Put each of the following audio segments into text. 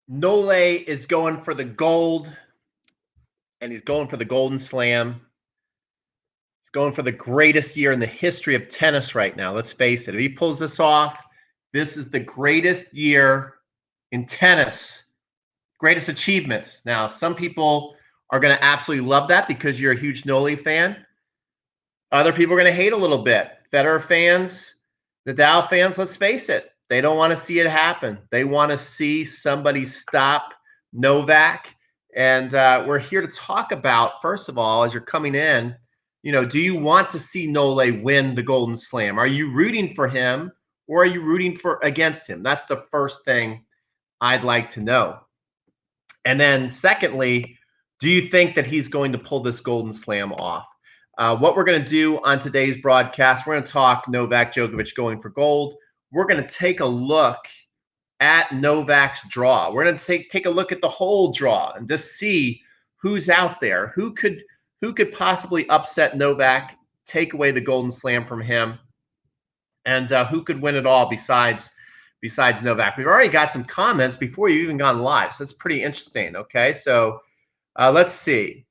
Nole is going for the gold, and he's going for the Golden Slam. He's going for the greatest year in the history of tennis right now. Let's face it. If he pulls this off, this is the greatest year in tennis, greatest achievements. Now, some people are going to absolutely love that because you're a huge Nole fan. Other people are going to hate a little bit. Federer fans, Nadal fans, let's face it, they don't want to see it happen. They want to see somebody stop Novak. And we're here to talk about, first of all, as you're coming in, do you want to see Nole win the Golden Slam? Are you rooting for him or are you rooting for against him? That's the first thing I'd like to know. And then secondly, do you think that he's going to pull this Golden Slam off? What we're going to do on today's broadcast, we're going to talk Novak Djokovic going for gold. We're going to take a look at Novak's draw. We're going to take a look at the whole draw and just see who's out there, who could possibly upset Novak, take away the Golden Slam from him, and who could win it all besides Novak. We've already got some comments before you even gone live, so it's pretty interesting. Okay, so let's see.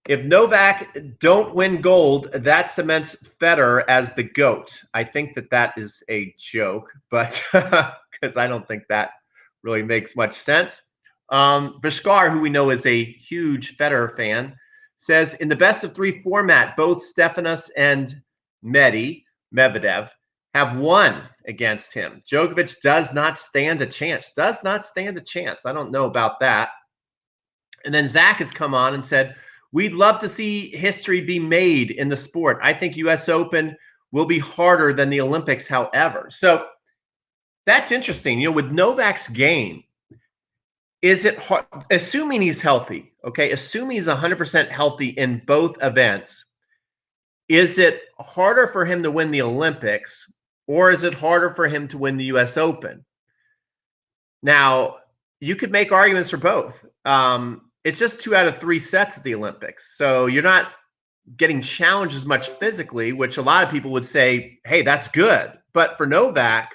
If Novak don't win gold, that cements Federer as the GOAT. I think that is a joke, but because I don't think that really makes much sense. Bashkar, who we know is a huge Federer fan, says in the best of three format, both Stefanos and Medvedev have won against him. Djokovic does not stand a chance. Does not stand a chance. I don't know about that. And then Zach has come on and said, we'd love to see history be made in the sport. I think U.S. Open will be harder than the Olympics, however. So that's interesting. With Novak's game, is it hard, assuming he's healthy, okay, assuming he's 100% healthy in both events, is it harder for him to win the Olympics or is it harder for him to win the U.S. Open? Now, you could make arguments for both. It's just 2 out of 3 sets at the Olympics. So you're not getting challenged as much physically, which a lot of people would say, hey, that's good. But for Novak,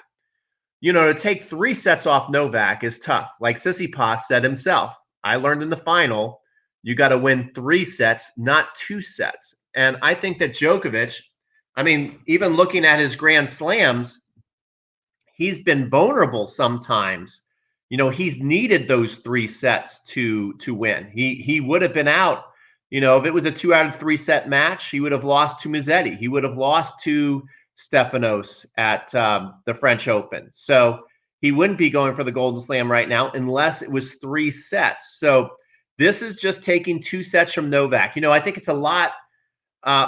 to take 3 sets off Novak is tough. Like Tsitsipas said himself, I learned in the final, you got to win 3 sets, not 2 sets. And I think that Djokovic, even looking at his Grand Slams, he's been vulnerable sometimes. He's needed those 3 sets to win. He would have been out. If it was a 2 out of 3 set match, he would have lost to Musetti. He would have lost to Stefanos at the French Open. So he wouldn't be going for the Golden Slam right now unless it was 3 sets. So this is just taking 2 sets from Novak. I think it's a lot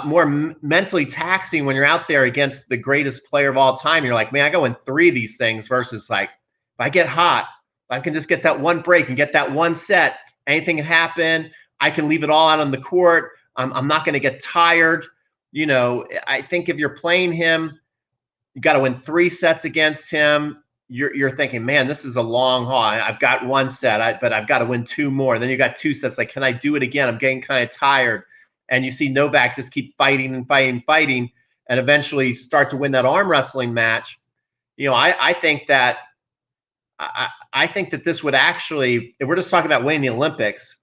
more mentally taxing when you're out there against the greatest player of all time. You're like, man, I go win 3 of these things versus like, if I get hot, I can just get that one break and get that 1 set. Anything can happen. I can leave it all out on the court. I'm not going to get tired. I think if you're playing him, you got to win 3 sets against him. You're thinking, man, this is a long haul. I've got 1 set, but I've got to win 2 more. Then you got 2 sets. Like, can I do it again? I'm getting kind of tired. And you see Novak just keep fighting and fighting and fighting, and eventually start to win that arm wrestling match. I think that. I think that this would actually, if we're just talking about winning the Olympics,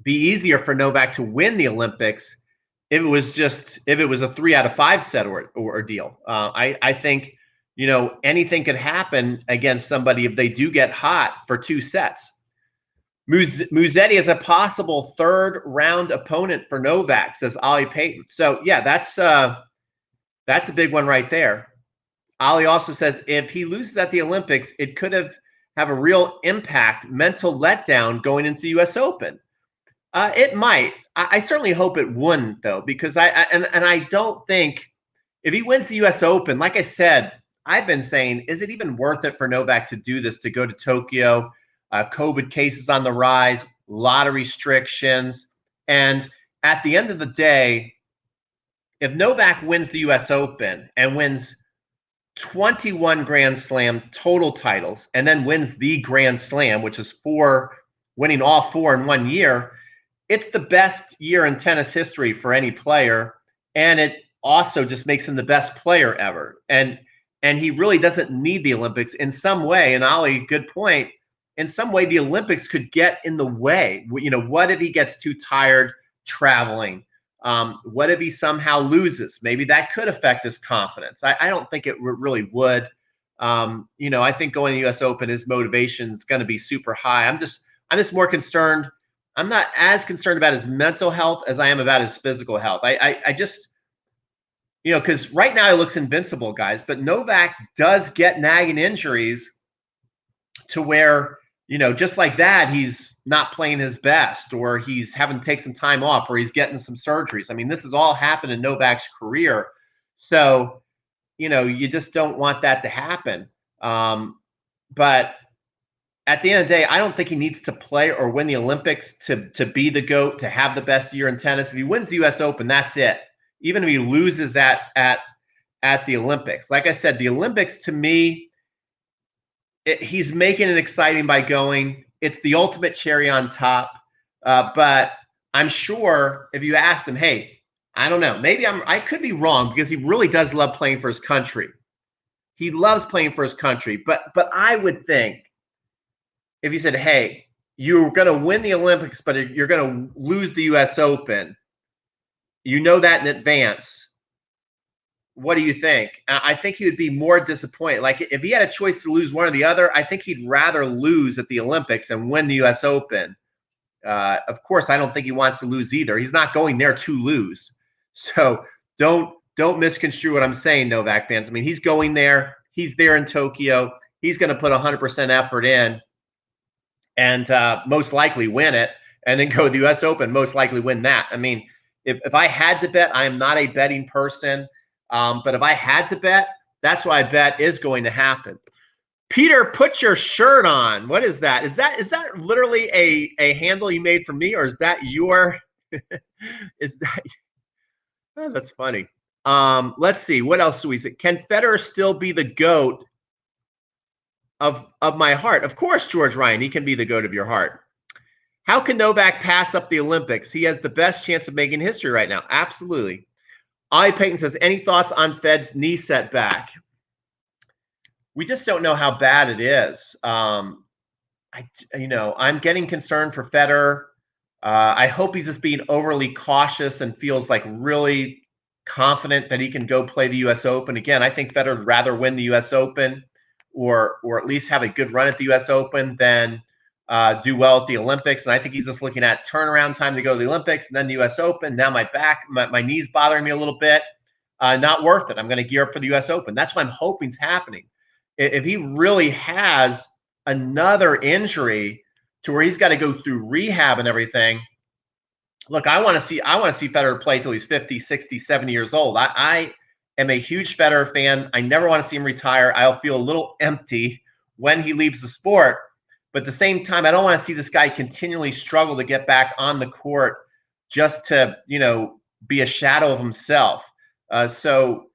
be easier for Novak to win the Olympics if it was a 3 out of 5 set ordeal. I think, anything could happen against somebody if they do get hot for 2 sets. Musetti is a possible 3rd round opponent for Novak, says Ollie Payton. So yeah, that's a big one right there. Ali also says if he loses at the Olympics, it could have a real impact, mental letdown going into the U.S. Open. It might. I certainly hope it wouldn't, though, because I don't think if he wins the U.S. Open, like I said, I've been saying, is it even worth it for Novak to do this, to go to Tokyo? COVID cases on the rise, a lot of restrictions. And at the end of the day, if Novak wins the U.S. Open and wins 21 Grand Slam total titles and then wins the Grand Slam, which is winning all 4 in 1 year, it's the best year in tennis history for any player. And it also just makes him the best player ever. And he really doesn't need the Olympics in some way. And Ollie, good point. in some way the Olympics could get in the way. What if he gets too tired traveling? What if he somehow loses? Maybe that could affect his confidence. I don't think it really would. I think going to the U.S. Open, his motivation is going to be super high. I'm just more concerned. I'm not as concerned about his mental health as I am about his physical health. I just, because right now he looks invincible, guys, but Novak does get nagging injuries to where, just like that, he's not playing his best, or he's having to take some time off, or he's getting some surgeries. I mean, this has all happened in Novak's career. So, you just don't want that to happen. But at the end of the day, I don't think he needs to play or win the Olympics to be the GOAT, to have the best year in tennis. If he wins the U.S. Open, that's it. Even if he loses at the Olympics. Like I said, the Olympics, to me, he's making it exciting by going. It's the ultimate cherry on top. But I'm sure if you asked him, hey, I don't know, maybe I could be wrong, because he really does love playing for his country. He loves playing for his country. But I would think, if you said, hey, you're going to win the Olympics, but you're going to lose the U.S. Open, that in advance, what do you think? I think he would be more disappointed. Like, if he had a choice to lose one or the other, I think he'd rather lose at the Olympics and win the U.S. Open. Of course, I don't think he wants to lose either. He's not going there to lose. So don't misconstrue what I'm saying, Novak fans. I mean, he's going there. He's there in Tokyo. He's going to put 100% effort in and most likely win it, and then go to the U.S. Open, most likely win that. I mean, if I had to bet, I am not a betting person, but if I had to bet, that's what I bet is going to happen. Peter, put your shirt on. What is that? Is that literally a handle you made for me, or is that your? Is that? Oh, that's funny. Let's see. What else do we say? Can Federer still be the GOAT of my heart? Of course, George Ryan, he can be the GOAT of your heart. How can Novak pass up the Olympics? He has the best chance of making history right now. Absolutely. Ollie Payton says, any thoughts on Fed's knee setback? We just don't know how bad it is. I'm getting concerned for Federer. I hope he's just being overly cautious and feels like really confident that he can go play the U.S. Open. Again, I think Federer would rather win the U.S. Open or at least have a good run at the U.S. Open than do well at the Olympics. And I think he's just looking at turnaround time to go to the Olympics and then the U.S. Open. Now my knee's bothering me a little bit. Not worth it. I'm going to gear up for the U.S. Open. That's what I'm hoping is happening. If he really has another injury to where he's got to go through rehab and everything, look, I want to see Federer play till he's 50, 60, 70 years old. I am a huge Federer fan. I never want to see him retire. I'll feel a little empty when he leaves the sport. But at the same time, I don't want to see this guy continually struggle to get back on the court just to, be a shadow of himself. So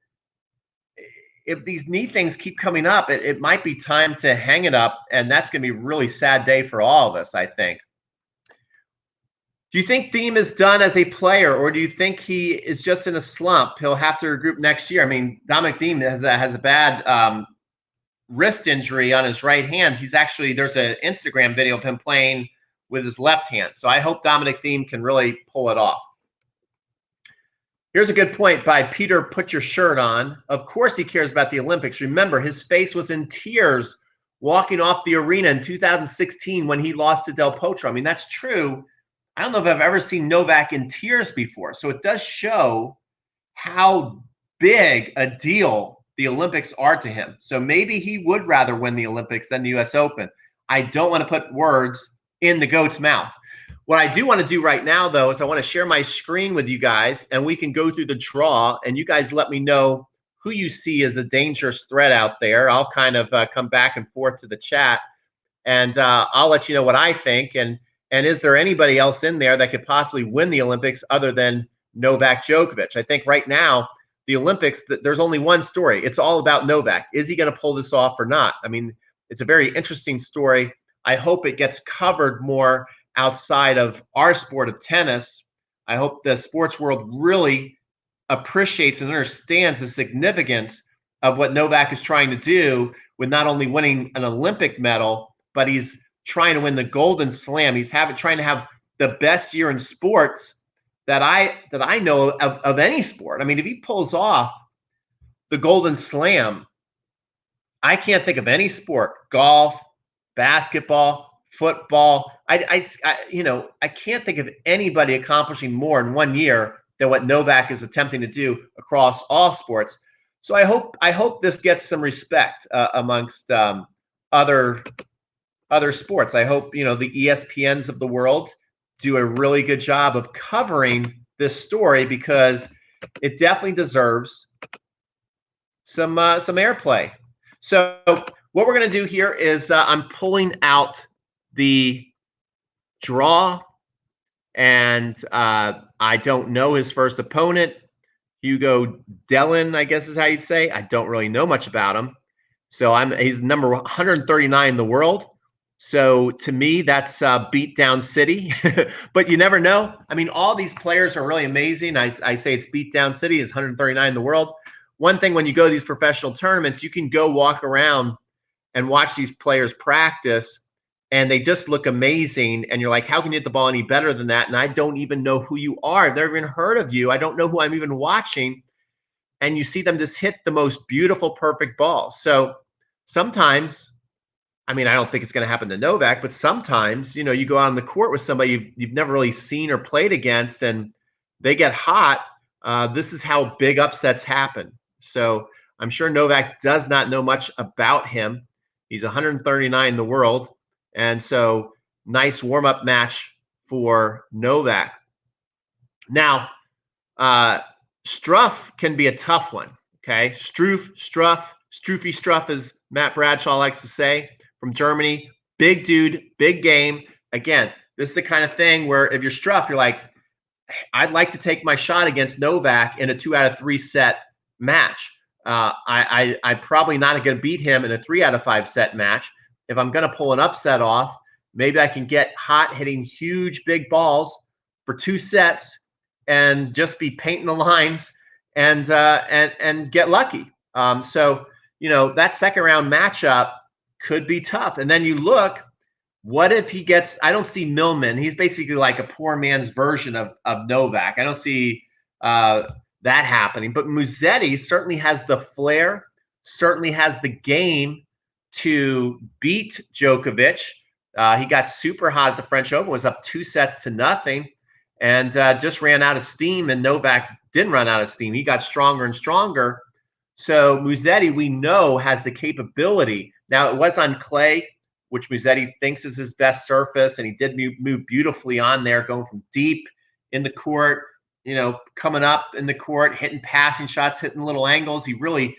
if these knee things keep coming up, it might be time to hang it up, and that's going to be a really sad day for all of us, I think. Do you think Thiem is done as a player, or do you think he is just in a slump? He'll have to regroup next year. I mean, Dominic Thiem has a bad wrist injury on his right hand. There's an Instagram video of him playing with his left hand. So I hope Dominic Thiem can really pull it off. Here's a good point by Peter, put your shirt on. Of course he cares about the Olympics. Remember, his face was in tears walking off the arena in 2016 when he lost to Del Potro. I mean, that's true. I don't know if I've ever seen Novak in tears before. So it does show how big a deal the Olympics are to him. So maybe he would rather win the Olympics than the U.S. Open. I don't want to put words in the GOAT's mouth. What I do want to do right now, though, is I want to share my screen with you guys, and we can go through the draw, and you guys let me know who you see as a dangerous threat out there. I'll kind of come back and forth to the chat, and I'll let you know what I think. And is there anybody else in there that could possibly win the Olympics other than Novak Djokovic? I think right now, the Olympics, there's only one story. It's all about Novak. Is he going to pull this off or not? I mean, it's a very interesting story. I hope it gets covered more outside of our sport of tennis. I hope the sports world really appreciates and understands the significance of what Novak is trying to do with not only winning an Olympic medal, but he's trying to win the Golden Slam. He's trying to have the best year in sports that I know of any sport. I mean, if he pulls off the Golden Slam, I can't think of any sport, golf, basketball, football. I can't think of anybody accomplishing more in 1 year than what Novak is attempting to do across all sports. So I hope this gets some respect amongst other sports. I hope the ESPNs of the world do a really good job of covering this story, because it definitely deserves some airplay. So what we're going to do here is I'm pulling out the draw, and I don't know his first opponent. Hugo Dellin, I guess is how you'd say. I don't really know much about him. So he's number 139 in the world. So to me, that's beatdown city. But you never know. I mean, all these players are really amazing. I say it's beatdown city. Is 139 in the world. One thing, when you go to these professional tournaments, you can go walk around and watch these players practice, and they just look amazing. And you're like, how can you hit the ball any better than that? And I don't even know who you are. I've never even heard of you. I don't know who I'm even watching. And you see them just hit the most beautiful, perfect ball. So sometimes, I mean, I don't think it's going to happen to Novak, but sometimes, you go out on the court with somebody you've never really seen or played against, and they get hot. This is how big upsets happen. So I'm sure Novak does not know much about him. He's 139 in the world. And so nice warm-up match for Novak. Now, Struff can be a tough one, okay? Struffy Struff, as Matt Bradshaw likes to say, from Germany. Big dude, big game. Again, this is the kind of thing where if you're Struff, you're like, I'd like to take my shot against Novak in a 2 out of 3 set match. I'm probably not going to beat him in a 3 out of 5 set match. If I'm going to pull an upset off, maybe I can get hot hitting huge big balls for 2 sets and just be painting the lines and get lucky. So that second round matchup could be tough. And then you look, what if he gets? I don't see Millman. He's basically like a poor man's version of Novak. I don't see that happening. But Musetti certainly has the flair, certainly has the game to beat Djokovic. He got super hot at the French Open, was up 2 sets to nothing, and just ran out of steam. And Novak didn't run out of steam. He got stronger and stronger. So Musetti, we know, has the capability. Now, it was on clay, which Musetti thinks is his best surface, and he did move beautifully on there, going from deep in the court, coming up in the court, hitting passing shots, hitting little angles. He really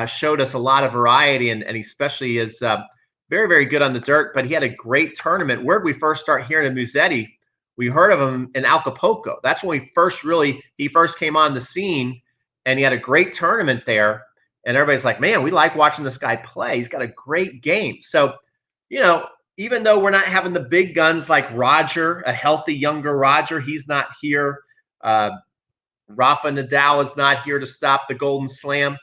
showed us a lot of variety, and he especially is very, very good on the dirt. But he had a great tournament. Where did we first start hearing of Musetti? We heard of him in Acapulco. That's when he first came on the scene, and he had a great tournament there. And everybody's like, man, we like watching this guy play. He's got a great game. So, even though we're not having the big guns like Roger, a healthy younger Roger, he's not here. Rafa Nadal is not here to stop the Golden Slam.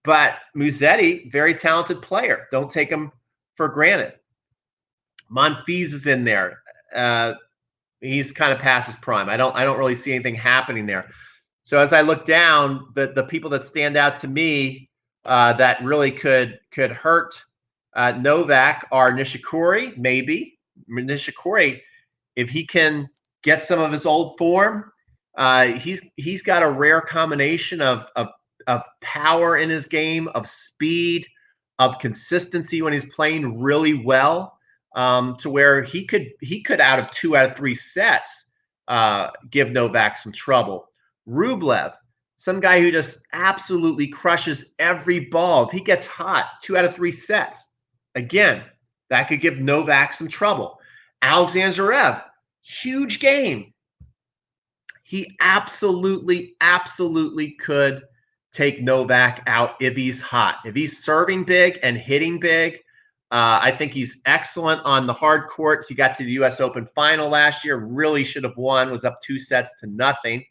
But Musetti, very talented player. Don't take him for granted. Monfils is in there. He's kind of past his prime. I don't really see anything happening there. So as I look down, the people that stand out to me that really could hurt Novak are Nishikori, maybe. Nishikori, if he can get some of his old form, he's got a rare combination of power in his game, of speed, of consistency when he's playing really well, to where he could out of 2 out of 3 sets give Novak some trouble. Rublev, some guy who just absolutely crushes every ball. If he gets hot, 2 out of 3 sets, again, that could give Novak some trouble. Alexander Zverev, huge game. He absolutely could take Novak out if he's hot. If he's serving big and hitting big, I think he's excellent on the hard courts. He got to the U.S. Open final last year, really should have won, was up 2 sets to nothing.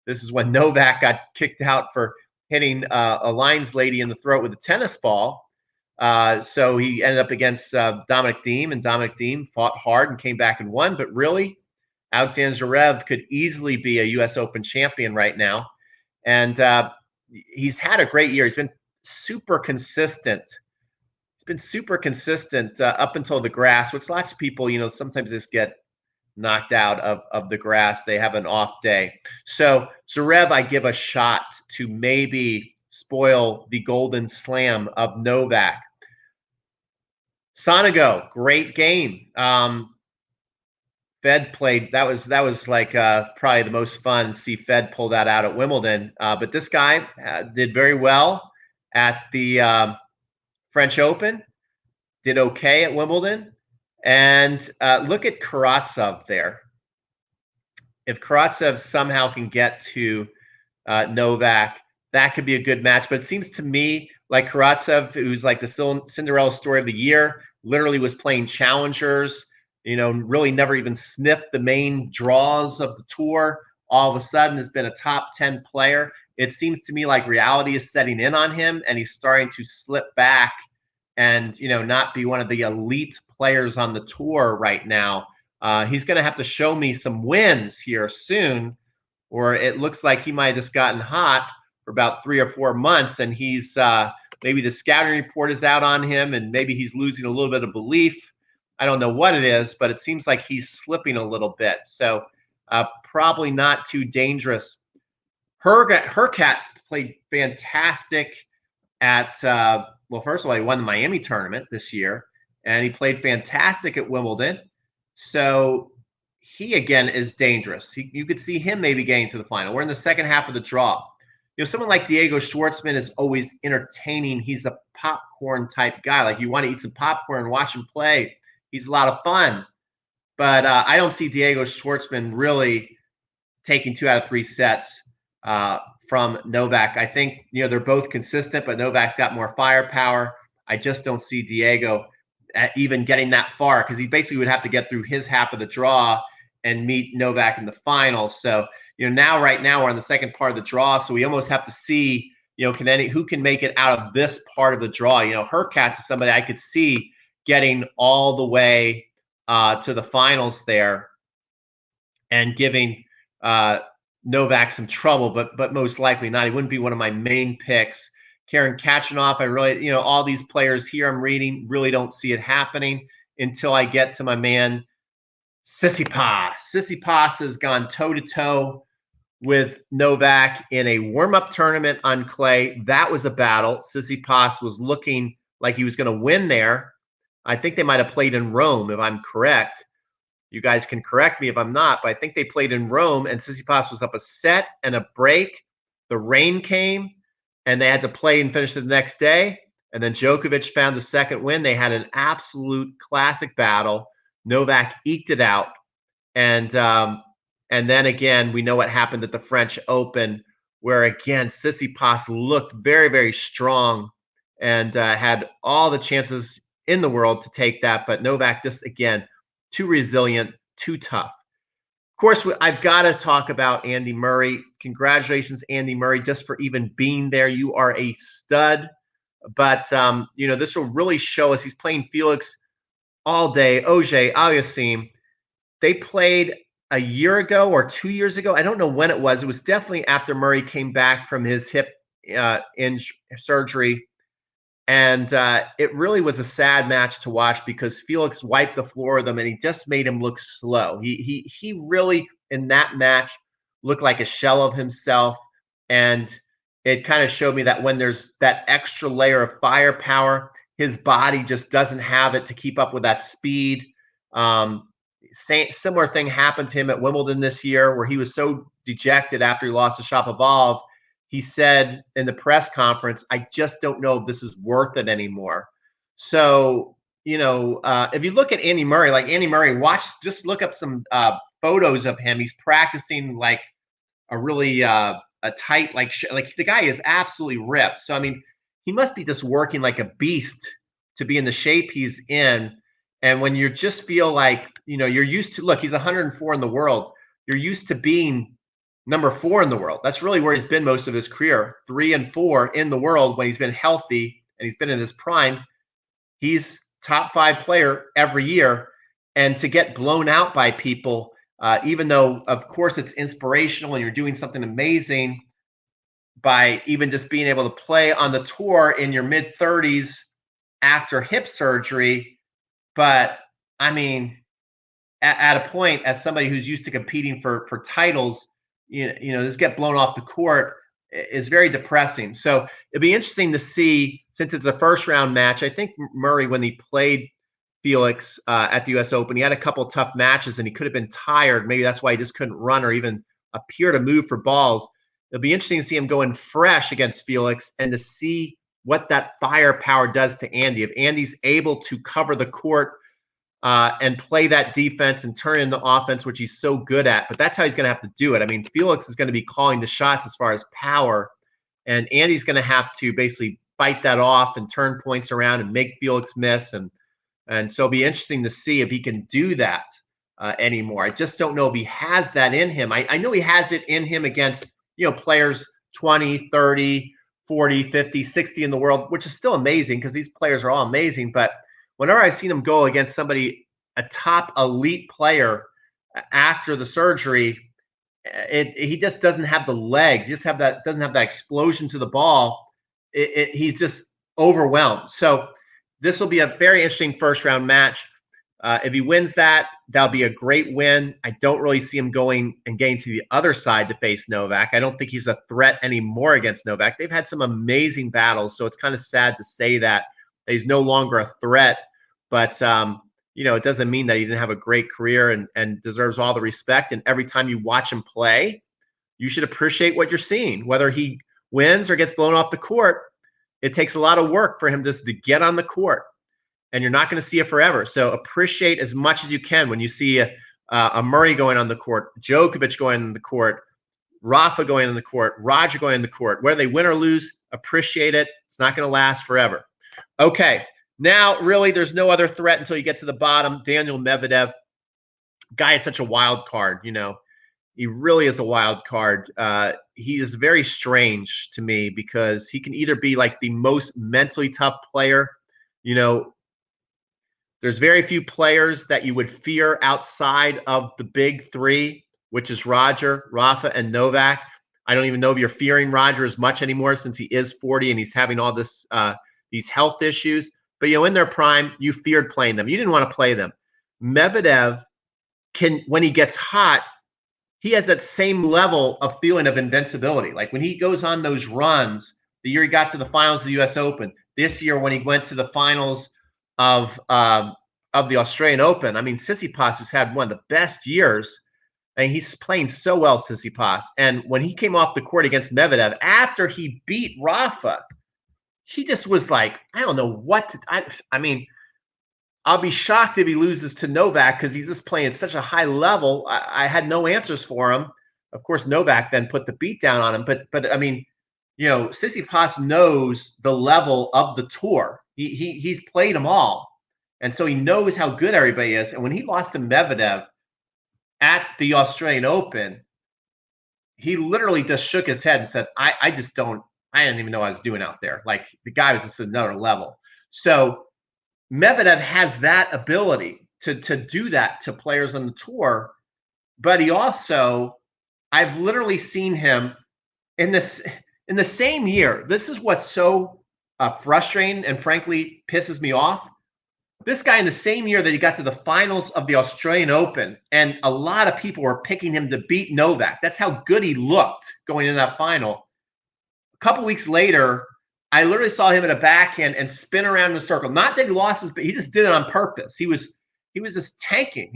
This is when Novak got kicked out for hitting a lines lady in the throat with a tennis ball. So he ended up against Dominic Thiem, and Dominic Thiem fought hard and came back and won. But really, Alexander Zverev could easily be a U.S. Open champion right now. And he's had a great year. He's been super consistent. He's been super consistent up until the grass, which lots of people, sometimes just get knocked out of the grass. They have an off day. So Zverev, I give a shot to maybe spoil the golden slam of Novak. Sonego, great game. Fed played. That was like probably the most fun to see Fed pull that out at Wimbledon. But this guy did very well at the French Open. Did okay at Wimbledon. And look at Karatsev there. If Karatsev somehow can get to Novak, that could be a good match. But it seems to me like Karatsev, who's like the Cinderella story of the year, literally was playing challengers, really never even sniffed the main draws of the tour. All of a sudden has been a top 10 player. It seems to me like reality is setting in on him, and he's starting to slip back and, not be one of the elite players on the tour right now. He's going to have to show me some wins here soon, or it looks like he might have just gotten hot for about 3 or 4 months, and he's maybe the scouting report is out on him, and maybe he's losing a little bit of belief. I don't know what it is, but it seems like he's slipping a little bit. So probably not too dangerous. Hurkacz played fantastic at well, first of all, he won the Miami tournament this year, and he played fantastic at Wimbledon. So he, again, is dangerous. You could see him maybe getting to the final. We're in the second half of the draw. Someone like Diego Schwartzman is always entertaining. He's a popcorn type guy. Like, you want to eat some popcorn and watch him play. He's a lot of fun. But I don't see Diego Schwartzman really taking 2 out of 3 sets from Novak. I think, they're both consistent, but Novak's got more firepower. I just don't see Diego even getting that far, because he basically would have to get through his half of the draw and meet Novak in the final. So, right now we're on the second part of the draw, so we almost have to see, who can make it out of this part of the draw. Hurkacz is somebody I could see getting all the way to the finals there and giving Novak some trouble, but most likely not. He wouldn't be one of my main picks. Karen Khachanov, I really, all these players here I'm reading, really don't see it happening until I get to my man Tsitsipas. Tsitsipas has gone toe-to-toe with Novak in a warm-up tournament on clay. That was a battle. Tsitsipas was looking like he was going to win there. I think they might have played in Rome, if I'm correct. You guys can correct me if I'm not, but I think they played in Rome, and Tsitsipas was up a set and a break. The rain came, and they had to play and finish it the next day. And then Djokovic found the second win. They had an absolute classic battle. Novak eked it out. And then again, we know what happened at the French Open, where again, Tsitsipas looked very, very strong and had all the chances in the world to take that. But Novak just, again, too resilient, too tough. Of course, I've got to talk about Andy Murray. Congratulations, Andy Murray, just for even being there. You are a stud. But, this will really show us. He's playing Felix all day, Auger Aliassime. They played a year ago or 2 years ago. I don't know when it was. It was definitely after Murray came back from his hip surgery. And it really was a sad match to watch, because Felix wiped the floor with him, and he just made him look slow. He really, in that match, looked like a shell of himself. And it kind of showed me that when there's that extra layer of firepower, his body just doesn't have it to keep up with that speed. Similar thing happened to him at Wimbledon this year, where he was so dejected after he lost to Shapovalov. He said in the press conference, I just don't know if this is worth it anymore. So, if you look at Andy Murray, just look up some photos of him. He's practicing like a really a tight, like the guy is absolutely ripped. So, I mean, he must be just working like a beast to be in the shape he's in. And when you just feel like, you're used to, look, he's 104 in the world. You're used to being number 4 in the world. That's really where he's been most of his career, 3 and 4 in the world when he's been healthy and he's been in his prime. He's top 5 player every year. And to get blown out by people, even though, of course, it's inspirational and you're doing something amazing by even just being able to play on the tour in your mid-30s after hip surgery. But I mean, at a point, as somebody who's used to competing for titles, just get blown off the court is very depressing. So it'd be interesting to see, since it's a first round match. I think Murray, when he played Felix at the U.S. Open, he had a couple tough matches and he could have been tired. Maybe that's why he just couldn't run or even appear to move for balls. It'll be interesting to see him going fresh against Felix and to see what that firepower does to Andy. If Andy's able to cover the court and play that defense and turn into offense, which he's so good at. But that's how he's going to have to do it. I mean, Felix is going to be calling the shots as far as power, and Andy's going to have to basically fight that off and turn points around and make Felix miss. And so it'll be interesting to see if he can do that anymore. I just don't know if he has that in him. I know he has it in him against, players 20, 30, 40, 50, 60 in the world, which is still amazing because these players are all amazing. But whenever I've seen him go against somebody, a top elite player after the surgery, he just doesn't have the legs. He just doesn't have that explosion to the ball. He's just overwhelmed. So this will be a very interesting first round match. If he wins that, that'll be a great win. I don't really see him going and getting to the other side to face Novak. I don't think he's a threat anymore against Novak. They've had some amazing battles, so it's kind of sad to say that he's no longer a threat. But, it doesn't mean that he didn't have a great career and deserves all the respect. And every time you watch him play, you should appreciate what you're seeing. Whether he wins or gets blown off the court, it takes a lot of work for him just to get on the court. And you're not going to see it forever. So appreciate as much as you can when you see a Murray going on the court, Djokovic going on the court, Rafa going on the court, Roger going on the court. Whether they win or lose, appreciate it. It's not going to last forever. Okay. Now, really, there's no other threat until you get to the bottom. Daniel Medvedev, guy is such a wild card. He really is a wild card. He is very strange to me because he can either be like the most mentally tough player. There's very few players that you would fear outside of the big three, which is Roger, Rafa, and Novak. I don't even know if you're fearing Roger as much anymore since he is 40 and he's having all these health issues. But, in their prime, you feared playing them. You didn't want to play them. Medvedev when he gets hot, he has that same level of feeling of invincibility. Like when he goes on those runs, the year he got to the finals of the U.S. Open, this year when he went to the finals of the Australian Open. I mean, Tsitsipas has had one of the best years, and he's playing so well, Tsitsipas. And when he came off the court against Medvedev, after he beat Rafa, he just was like, I don't know what to. I mean, I'll be shocked if he loses to Novak because he's just playing at such a high level. I had no answers for him. Of course, Novak then put the beat down on him. But I mean, Tsitsipas knows the level of the tour. He's played them all. And so he knows how good everybody is. And when he lost to Medvedev at the Australian Open, he literally just shook his head and said, I didn't even know what I was doing out there. Like the guy was just another level. So Medvedev has that ability to do that to players on the tour. But he also, I've literally seen him in the same year. This is what's so frustrating and frankly pisses me off. This guy in the same year that he got to the finals of the Australian Open, and a lot of people were picking him to beat Novak. That's how good he looked going into that final. A couple weeks later, I literally saw him at a backhand and spin around in a circle. Not that he lost his, but he just did it on purpose. He was just tanking.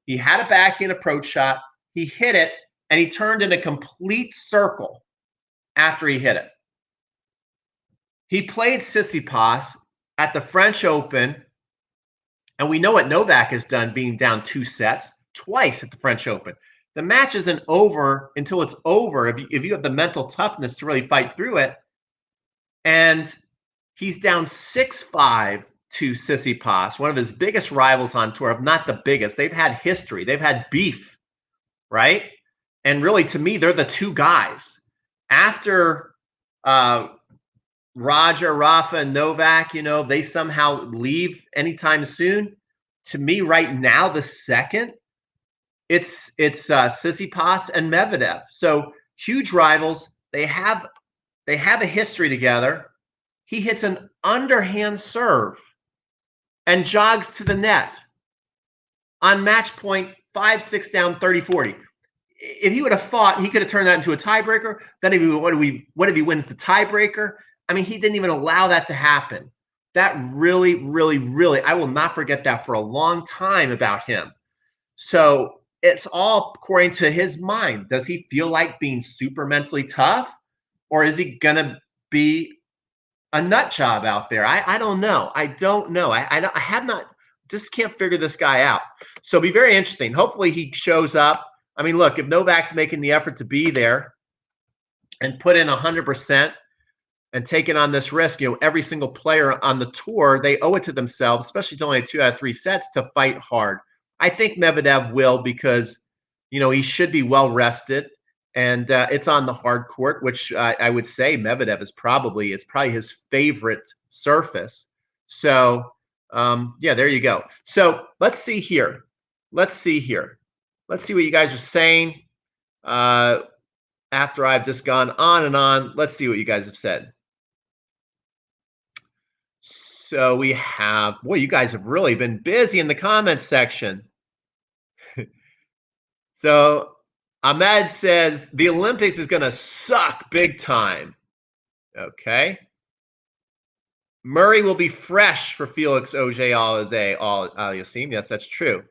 He had a backhand approach shot. He hit it, and he turned in a complete circle after he hit it. He played Tsitsipas at the French Open, and we know what Novak has done being down 2 sets twice at the French Open. The match isn't over until it's over if you have the mental toughness to really fight through it. And he's down 6-5 to Tsitsipas, one of his biggest rivals on tour, if not the biggest. They've had history. They've had beef, right? And really, to me, they're the two guys. After Roger, Rafa, and Novak, they somehow leave anytime soon. To me, right now, the second, it's Tsitsipas and Medvedev. So huge rivals. They have a history together. He hits an underhand serve and jogs to the net on match point 5-6 down 30-40. If he would have fought, he could have turned that into a tiebreaker. Then what if he wins the tiebreaker? I mean, he didn't even allow that to happen. That really, really, really, I will not forget that for a long time about him. So it's all according to his mind. Does he feel like being super mentally tough? Or is he going to be a nut job out there? I don't know. I don't know. I have not, just can't figure this guy out. So it'll be very interesting. Hopefully he shows up. I mean, look, if Novak's making the effort to be there and put in 100% and taking on this risk, every single player on the tour, they owe it to themselves, especially it's only 2 out of 3 sets, to fight hard. I think Medvedev will because, he should be well rested. And it's on the hard court, which I would say Medvedev is probably his favorite surface. So, yeah, there you go. So let's see here. Let's see what you guys are saying. After I've just gone on and on, let's see what you guys have said. So we have, boy, you guys have really been busy in the comments section. So Ahmed says the Olympics is going to suck big time. Okay. Murray will be fresh for Felix Auger-Aliassime. Yes, that's true.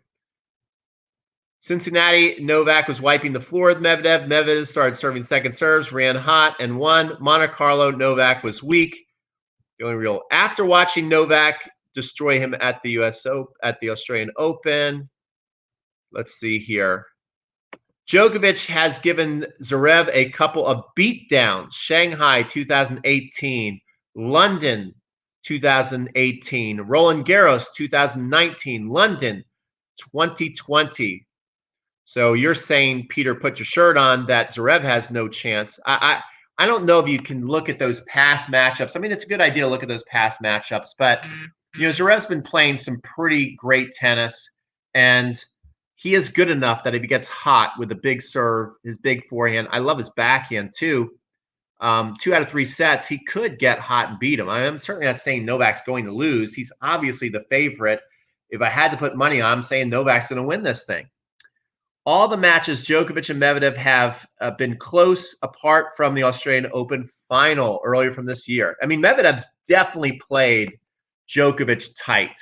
Cincinnati, Novak was wiping the floor with Medvedev. Medvedev started serving second serves, ran hot, and won. Monte Carlo, Novak was weak. The only real after watching Novak destroy him at the Australian Open. Let's see here. Djokovic has given Zverev a couple of beatdowns. Shanghai 2018, London 2018, Roland Garros 2019, London 2020. So you're saying, Peter, put your shirt on, that Zverev has no chance. I don't know if you can look at those past matchups. I mean, it's a good idea to look at those past matchups, but Zverev's been playing some pretty great tennis, and he is good enough that if he gets hot with a big serve, his big forehand, I love his backhand too. 2 out of 3 sets, he could get hot and beat him. I'm certainly not saying Novak's going to lose. He's obviously the favorite. If I had to put money on, I'm saying Novak's going to win this thing. All the matches Djokovic and Medvedev have been close apart from the Australian Open final earlier from this year. I mean, Medvedev's definitely played Djokovic tight.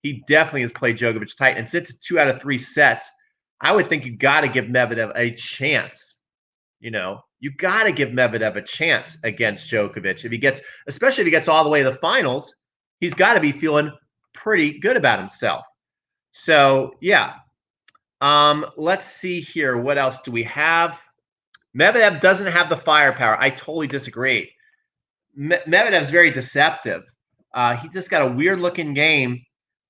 He definitely has played Djokovic tight. And since it's 2 out of 3 sets, I would think you got to give Medvedev a chance. You got to give Medvedev a chance against Djokovic. Especially if he gets all the way to the finals, he's got to be feeling pretty good about himself. So, yeah. Let's see here. What else do we have? Medvedev doesn't have the firepower. I totally disagree. Medvedev's very deceptive. He just got a weird-looking game.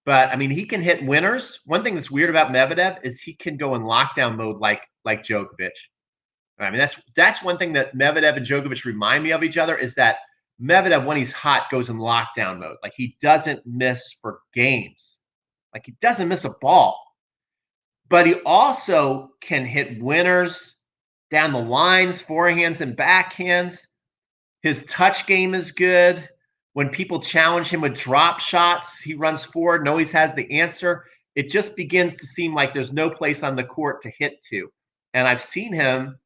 But, I mean, he can hit winners. One thing that's weird about Medvedev is he can go in lockdown mode like Djokovic. I mean, that's one thing that Medvedev and Djokovic remind me of each other, is that Medvedev, when he's hot, goes in lockdown mode. Like, he doesn't miss for games. Like, he doesn't miss a ball. But he also can hit winners down the lines, forehands and backhands. His touch game is good. When people challenge him with drop shots, he runs forward and always has the answer. It just begins to seem like there's no place on the court to hit to. And I've seen him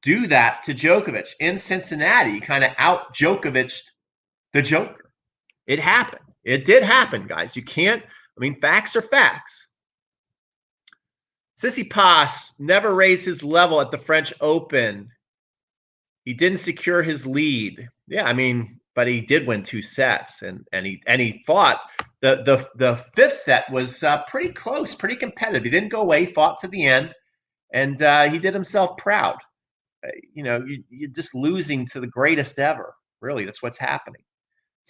do that to Djokovic. In Cincinnati, he kind of out-Djokovic'd the Joker. It happened. It did happen, guys. You can't, facts are facts. Tsitsipas never raised his level at the French Open. He didn't secure his lead. Yeah, but he did win 2 sets, and he fought. The 5th set was pretty close, pretty competitive. He didn't go away, fought to the end, and he did himself proud. You're just losing to the greatest ever. Really, that's what's happening.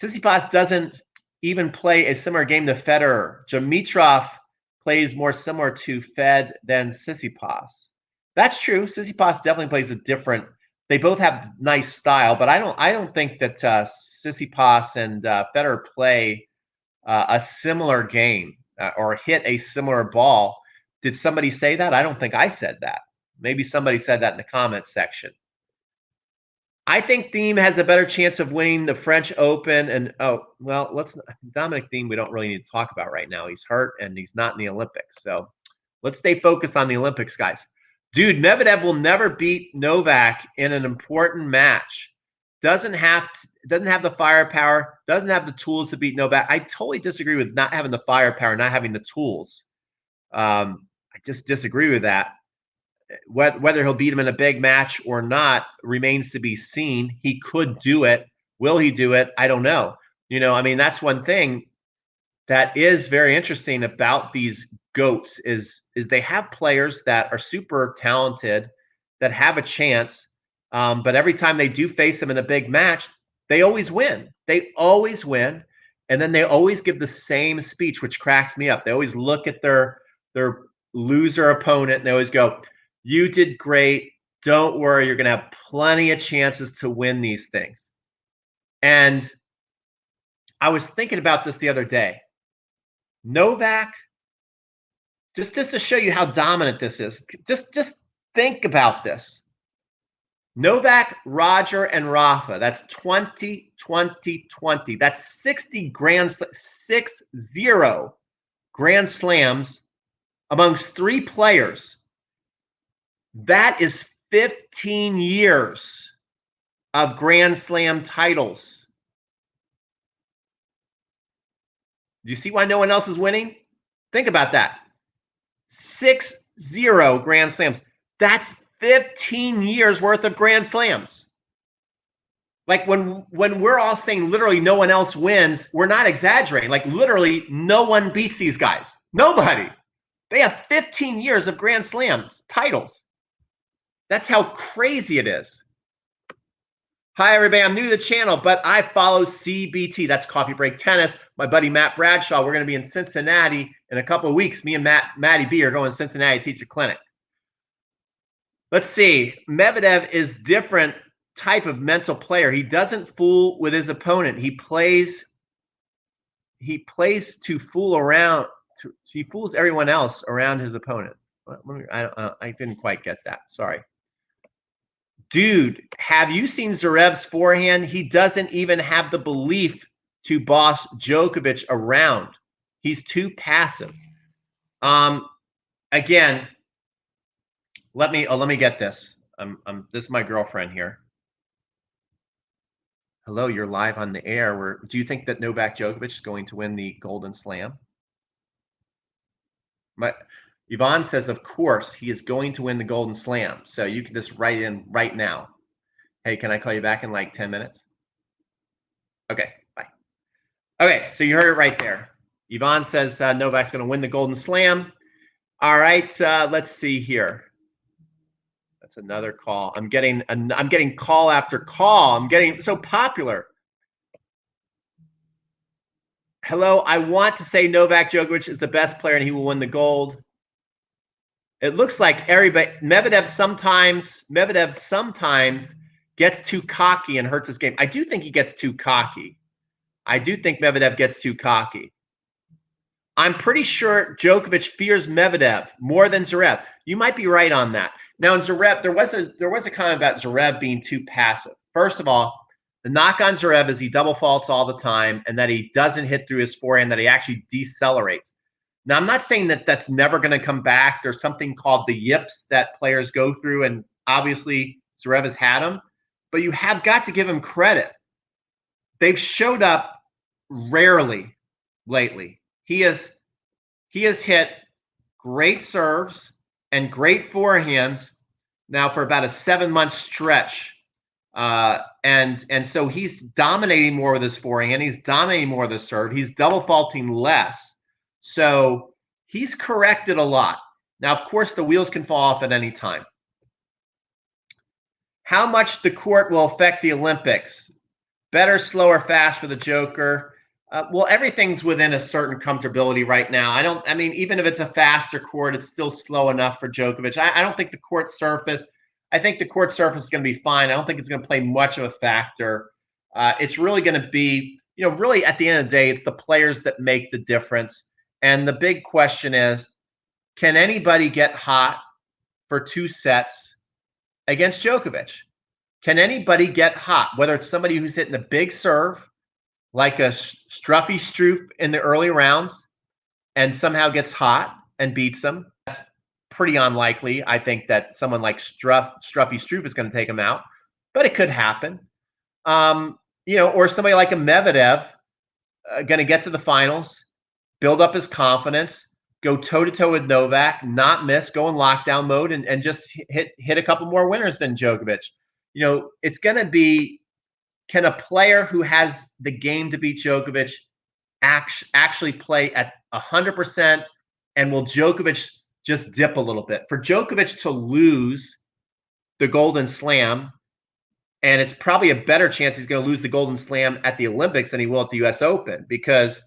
Tsitsipas doesn't even play a similar game to Federer. Dimitrov plays more similar to Fed than Tsitsipas. That's true. Tsitsipas definitely plays a different They both have nice style, but I don't think that Tsitsipas and Federer play a similar game or hit a similar ball. Did somebody say that? I don't think I said that. Maybe somebody said that in the comments section. I think Thiem has a better chance of winning the French Open. And Dominic Thiem, we don't really need to talk about right now. He's hurt and he's not in the Olympics. So let's stay focused on the Olympics, guys. Dude, Medvedev will never beat Novak in an important match. Doesn't have the firepower, doesn't have the tools to beat Novak. I totally disagree with not having the firepower, not having the tools. I just disagree with that. Whether he'll beat him in a big match or not remains to be seen. He could do it. Will he do it? I don't know. I mean, that's one thing that is very interesting about these GOATs is they have players that are super talented that have a chance. But every time they do face them in a big match, they always win. They always win. And then they always give the same speech, which cracks me up. They always look at their loser opponent and they always go, "You did great. Don't worry. You're going to have plenty of chances to win these things." And I was thinking about this the other day. Novak, just to show you how dominant this is, just think about this. Novak, Roger, and Rafa, that's 20, 20, 20. That's 60 Grand Slams amongst 3 players. That is 15 years of Grand Slam titles. Do you see why no one else is winning? Think about that. 60 Grand Slams. That's 15 years worth of Grand Slams. Like when we're all saying literally no one else wins, we're not exaggerating. Like literally no one beats these guys. Nobody. They have 15 years of Grand Slams titles. That's how crazy it is. Hi, everybody. I'm new to the channel, but I follow CBT. That's Coffee Break Tennis. My buddy Matt Bradshaw. We're going to be in Cincinnati in a couple of weeks. Me and Matty B are going to Cincinnati to teach a clinic. Let's see. Medvedev is different type of mental player. He doesn't fool with his opponent. He plays to fool around. He fools everyone else around his opponent. I didn't quite get that. Sorry. Dude, have you seen Zverev's forehand? He doesn't even have the belief to boss Djokovic around. He's too passive. Again, let me get this. This is my girlfriend here. Hello, you're live on the air. Do you think that Novak Djokovic is going to win the Golden Slam? Yvonne says, of course, he is going to win the Golden Slam. So you can just write in right now. Hey, can I call you back in like 10 minutes? Okay, bye. Okay, so you heard it right there. Yvonne says Novak's going to win the Golden Slam. All right, let's see here. That's another call. I'm getting call after call. I'm getting so popular. Hello, I want to say Novak Djokovic is the best player and he will win the gold. It looks like everybody, Medvedev sometimes gets too cocky and hurts his game. I do think he gets too cocky. I do think Medvedev gets too cocky. I'm pretty sure Djokovic fears Medvedev more than Zverev. You might be right on that. Now in Zverev, there was a comment about Zverev being too passive. First of all, the knock on Zverev is he double faults all the time and that he doesn't hit through his forehand, that he actually decelerates. Now, I'm not saying that that's never going to come back. There's something called the yips that players go through, and obviously Zverev has had them. But you have got to give him credit. They've showed up rarely lately. He has hit great serves and great forehands now for about a 7-month stretch. And so he's dominating more with his forehand. He's dominating more with his serve. He's double faulting less. So he's corrected a lot. Now, of course, the wheels can fall off at any time. How much the court will affect the Olympics? Better, slower, fast for the Joker. Well, everything's within a certain comfortability right now. I mean, even if it's a faster court, it's still slow enough for Djokovic. I don't think the court surface. I think the court surface is going to be fine. I don't think it's going to play much of a factor. It's really going to be, really at the end of the day, it's the players that make the difference. And the big question is, can anybody get hot for 2 sets against Djokovic? Can anybody get hot? Whether it's somebody who's hitting a big serve, like a Struffy Struff in the early rounds, and somehow gets hot and beats him. That's pretty unlikely. I think that someone like Struffy Struff is going to take him out, but it could happen. Or somebody like a Medvedev going to get to the finals, build up his confidence, go toe-to-toe with Novak, not miss, go in lockdown mode, and just hit a couple more winners than Djokovic. It's going to be, can a player who has the game to beat Djokovic actually play at 100%, and will Djokovic just dip a little bit? For Djokovic to lose the Golden Slam, and it's probably a better chance he's going to lose the Golden Slam at the Olympics than he will at the U.S. Open, because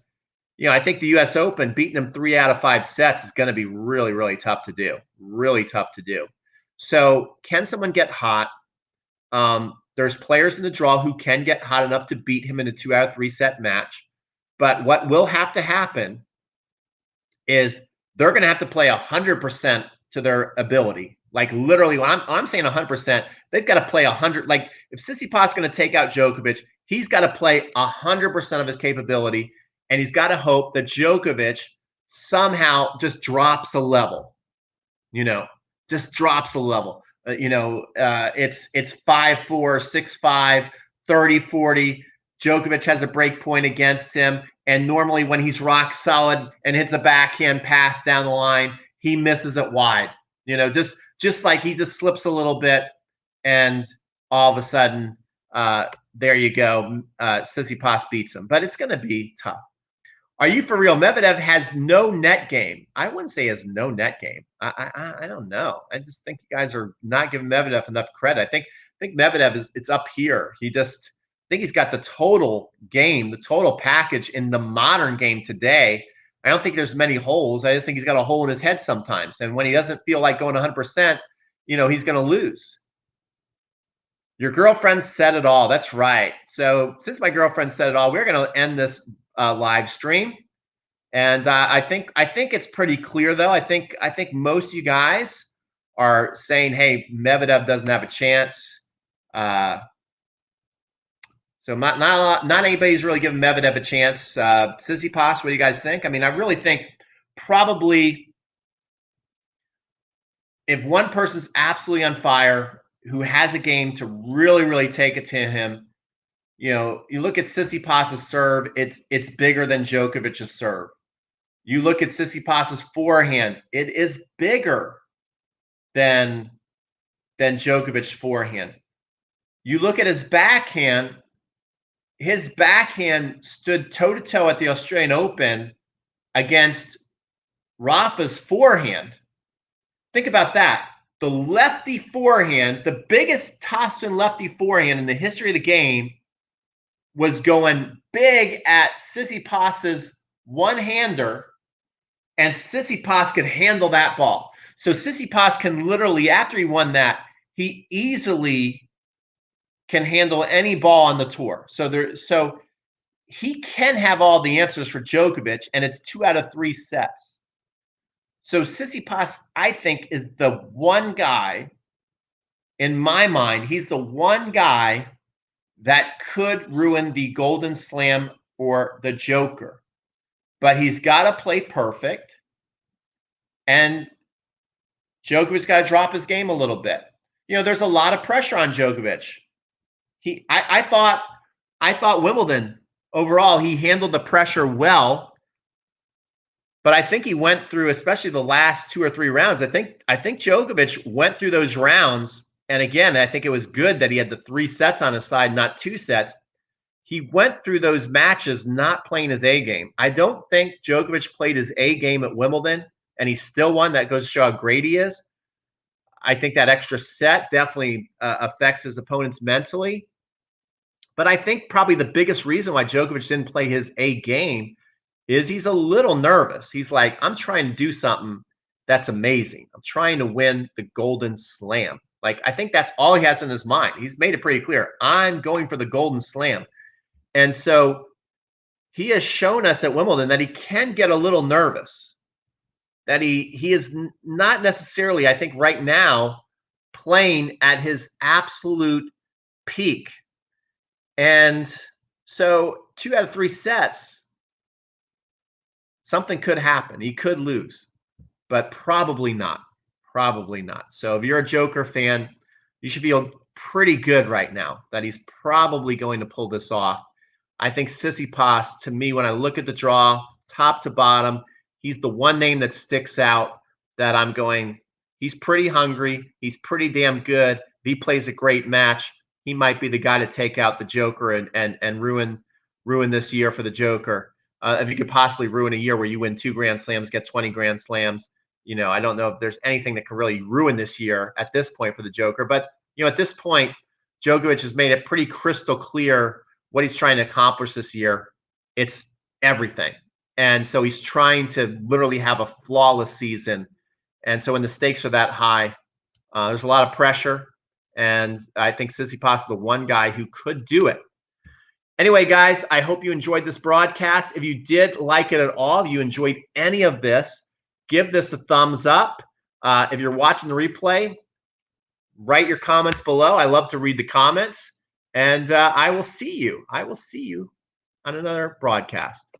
I think the U.S. Open, beating him 3 out of 5 sets is going to be really, really tough to do. Really tough to do. So can someone get hot? There's players in the draw who can get hot enough to beat him in a 2 out of 3 set match. But what will have to happen is they're going to have to play 100% to their ability. Like literally, when I'm saying 100%, they've got to play 100. Like if Tsitsipas is going to take out Djokovic, he's got to play 100% of his capability, and he's got to hope that Djokovic somehow just drops a level. Just drops a level. It's 5-4, 6-5, 30-40. Djokovic has a break point against him, and normally when he's rock solid and hits a backhand pass down the line, he misses it wide. Just like he just slips a little bit, and all of a sudden, there you go. Tsitsipas beats him, but it's going to be tough. Are you for real? Medvedev has no net game. I wouldn't say he has no net game. I don't know. I just think you guys are not giving Medvedev enough credit. I think Medvedev it's up here. I think he's got the total game, the total package in the modern game today. I don't think there's many holes. I just think he's got a hole in his head sometimes. And when he doesn't feel like going 100%, he's going to lose. Your girlfriend said it all. That's right. So since my girlfriend said it all, we're going to end this live stream. And I think it's pretty clear, though. I think most of you guys are saying, hey, Medvedev doesn't have a chance. So not anybody's really giving Medvedev a chance. Tsitsipas, what do you guys think? I mean, I really think probably if one person's absolutely on fire, who has a game to really, really take it to him, you look at Tsitsipas' serve, it's bigger than Djokovic's serve. You look at Tsitsipas' forehand, it is bigger than Djokovic's forehand. You look at his backhand stood toe-to-toe at the Australian Open against Rafa's forehand. Think about that. The lefty forehand, the biggest topspin lefty forehand in the history of the game, was going big at Tsitsipas' one-hander, and Tsitsipas could handle that ball. So Tsitsipas can literally, after he won that, he easily can handle any ball on the tour. So he can have all the answers for Djokovic, and it's 2 out of 3 sets. So Tsitsipas, I think, is the one guy, in my mind, he's the one guy that could ruin the Golden Slam for the Joker. But he's got to play perfect, and Djokovic's got to drop his game a little bit. There's a lot of pressure on Djokovic. I thought Wimbledon overall, he handled the pressure well, but I think he went through, especially the last 2 or 3 rounds. I think Djokovic went through those rounds, and again, I think it was good that he had the 3 sets on his side, not 2 sets. He went through those matches not playing his A game. I don't think Djokovic played his A game at Wimbledon, and he still won. That goes to show how great he is. I think that extra set definitely affects his opponents mentally. But I think probably the biggest reason why Djokovic didn't play his A game is he's a little nervous. He's like, I'm trying to do something that's amazing. I'm trying to win the Golden Slam. Like, I think that's all he has in his mind. He's made it pretty clear. I'm going for the Golden Slam. And so he has shown us at Wimbledon that he can get a little nervous, that he is not necessarily, I think, right now playing at his absolute peak. And so 2 out of 3 sets, something could happen. He could lose, but probably not. Probably not. So if you're a Joker fan, you should feel pretty good right now that he's probably going to pull this off. I think Tsitsipas, to me, when I look at the draw, top to bottom, he's the one name that sticks out that I'm going, he's pretty hungry. He's pretty damn good. If he plays a great match, he might be the guy to take out the Joker and ruin this year for the Joker. If you could possibly ruin a year where you win 2 Grand Slams, get 20 Grand Slams, I don't know if there's anything that can really ruin this year at this point for the Joker. But, at this point, Djokovic has made it pretty crystal clear what he's trying to accomplish this year. It's everything. And so he's trying to literally have a flawless season. And so when the stakes are that high, there's a lot of pressure. And I think Tsitsipas is the one guy who could do it. Anyway, guys, I hope you enjoyed this broadcast. If you did like it at all, if you enjoyed any of this, give this a thumbs up. If you're watching the replay, write your comments below. I love to read the comments. And I will see you. On another broadcast.